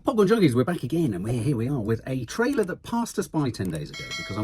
Popcorn Junkies, we're back again, and here we are with a trailer that passed us by 10 days ago because I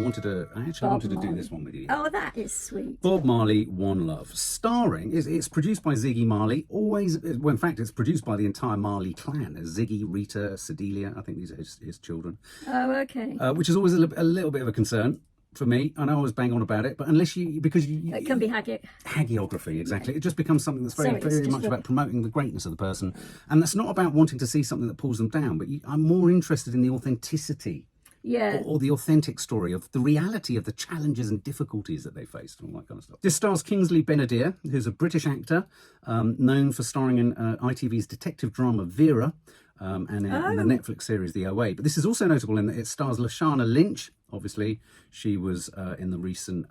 actually wanted to do this one with you. Oh, that is sweet. Bob Marley, One Love, starring, it's produced by Ziggy Marley, well, in fact, it's produced by the entire Marley clan, Ziggy, Rita, Cilio, I think these are his children. Oh, okay. Which is always a little bit of a concern for me. I know I always bang on about it, but because it can be hagiography, exactly. It just becomes something that's very much about promoting the greatness of the person, and that's not about wanting to see something that pulls them down. But I'm more interested in the authenticity, or the authentic story of the reality of the challenges and difficulties that they faced, and all that kind of stuff. This stars Kingsley Ben-Adir, who's a British actor known for starring in ITV's detective drama Vera. And in the Netflix series The OA. But this is also notable in that it stars Lashana Lynch. Obviously, she was in the recent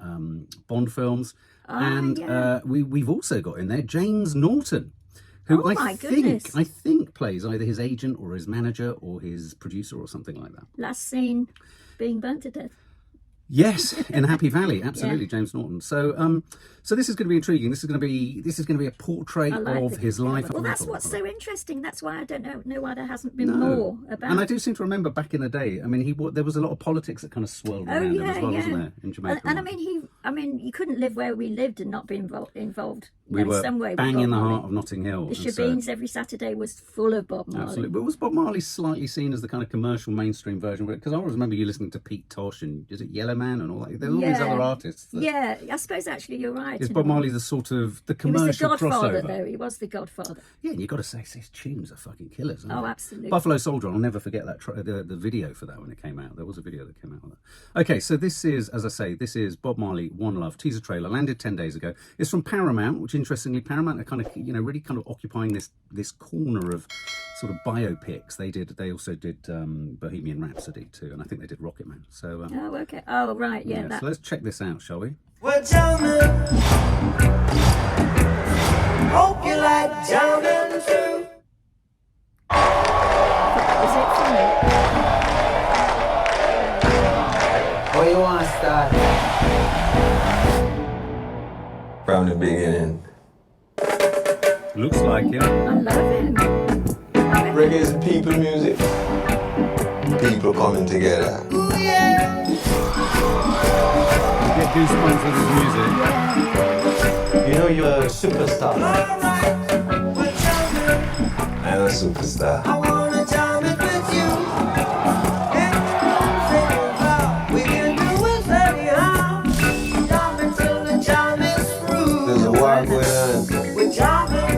Bond films. We've also got in there James Norton, who I think plays either his agent or his manager or his producer or something like that. Last seen being burnt to death. Yes, in Happy Valley, absolutely, James Norton. So, so this is going to be intriguing. This is going to be a portrait of his life. Well, that's what's so interesting. That's why I don't know why there hasn't been more about. And I do seem to remember back in the day. I mean, there was a lot of politics that kind of swirled around him as well, wasn't there, in Jamaica? And I mean, you couldn't live where we lived and not be involved. We were some way bang in the heart of Notting Hill. The Shebeens every Saturday was full of Bob Marley. Absolutely. But was Bob Marley slightly seen as the kind of commercial mainstream version? Because I always remember you listening to Pete Tosh and is it Yellow Man and all that. There's all these other artists. I suppose actually you're right. Is Bob Marley the sort of the commercial crossover? He was the Godfather, though. He was the Godfather. Yeah, and you've got to say his tunes are fucking killers. Oh, absolutely. Buffalo Soldier. I'll never forget that the video for that when it came out. There was a video that came out of that. Okay, so this is, as I say, this is Bob Marley, One Love teaser trailer. Landed 10 days ago. It's from Paramount, which interestingly, Paramount are kind of really kind of occupying this corner of sort of biopics. They also did Bohemian Rhapsody too, and I think they did Rocket Man. So oh, okay. Oh, right, yeah. So let's check this out, shall we? Well, tell me, hope you like jamming too. Is it funny? Where you want to start? From the beginning. Looks like it. I love him. Reggae is people music. People coming together. Ooh, yeah. You get goosebumps with his music. You know you're a superstar. I'm a superstar. I wanna jam it with you. We can do it anyhow. Jam until the jam is through. There's a war going on. We're jamming.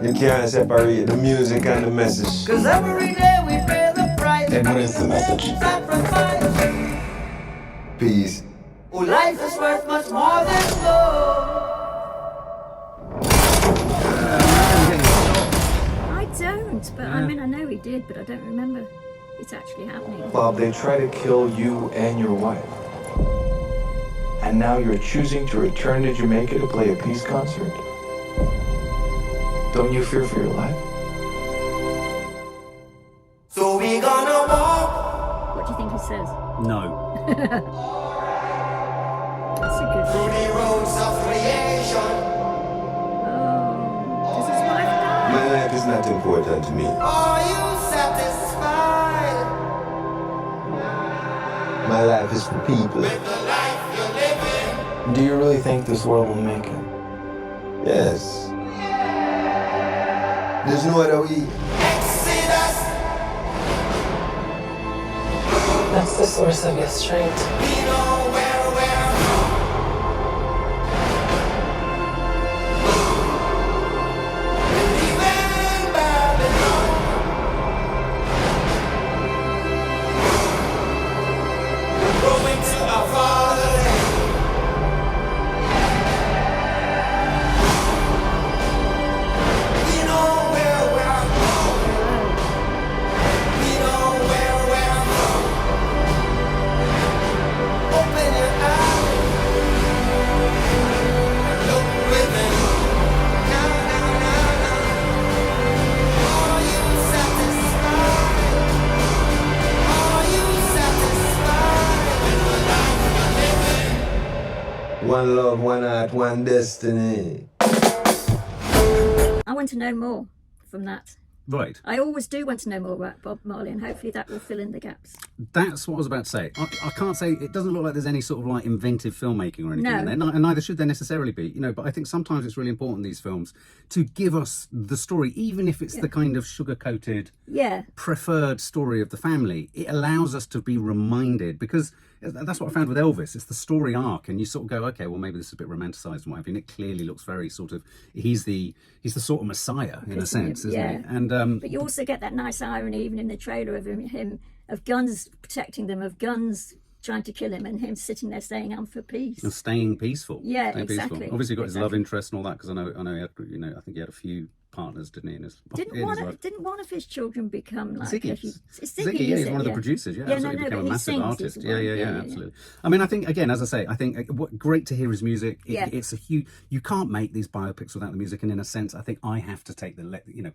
You can't separate the music and the message. Cause every day we pay the price. And what is the message? Sacrifice. Peace. Oh, life is worth much more than gold. I don't, but I mean, I know he did, but I don't remember it actually happening. Bob, they try to kill you and your wife. And now you're choosing to return to Jamaica to play a peace concert? Don't you fear for your life? So we gonna walk. What do you think he says? No. That's a good Through the roads of creation. Oh, does his wife die? My life is not important to me. Are you satisfied? My life is for people. With the life you're living. Do you really think this world will make it? Yes. There's no other way. Exodus. That's the source of your strength. We know where we're from. Even Babylon. Going to our fatherland. We know where we're from. We know where we're from. Open your eyes and look within. Now, now, now, now. Are you satisfied? Are you satisfied with the life you're living? One love, one heart, one destiny. I want to know more from that Right. I always do want to know more about Bob Marley, and hopefully that will fill in the gaps. That's what I was about to say. I can't say, it doesn't look like there's any sort of like inventive filmmaking or anything No. in there, and neither should there necessarily be, you know, but I think sometimes it's really important, these films, to give us the story, even if it's the kind of sugar-coated, preferred story of the family. It allows us to be reminded, because that's what I found with Elvis. It's the story arc, and you sort of go, okay, well, maybe this is a bit romanticised and what have you. And it clearly looks very sort of, he's the sort of messiah in a sense, isn't he? And but you also get that nice irony even in the trailer of him of guns protecting them, of guns trying to kill him, and him sitting there saying, "I'm for peace." And staying peaceful. Yeah, staying exactly. Peaceful. Obviously, got his love interest and all that, because I know he had, you know, I think he had a few partners, didn't he? In his, didn't one of his children become like Ziggy? Ziggy, yeah, he's one of the producers. Yeah, absolutely, became a massive artist. Yeah, absolutely. I mean, I think again, as I say, I think great to hear his music. It's a huge. You can't make these biopics without the music, and in a sense, I think I have to take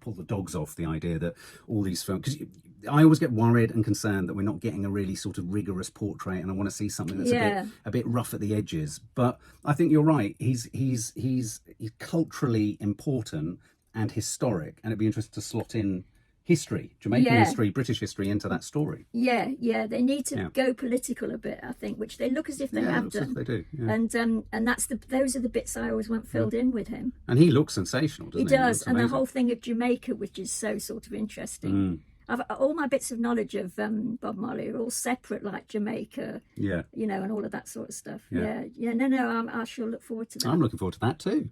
pull the dogs off the idea that all these films, because I always get worried and concerned that we're not getting a really sort of rigorous portrait, and I want to see something that's a bit rough at the edges. But I think you're right. He's culturally important and historic, and it'd be interesting to slot in history, Jamaican history, British history into that story. Yeah, they need to go political a bit, I think, which they look as if they have done. They do, and those are the bits I always want filled in with him. And he looks sensational, doesn't he? He does, and the whole thing of Jamaica, which is so sort of interesting. All my bits of knowledge of Bob Marley are all separate, like Jamaica, you know, and all of that sort of stuff. I shall look forward to that. I'm looking forward to that too.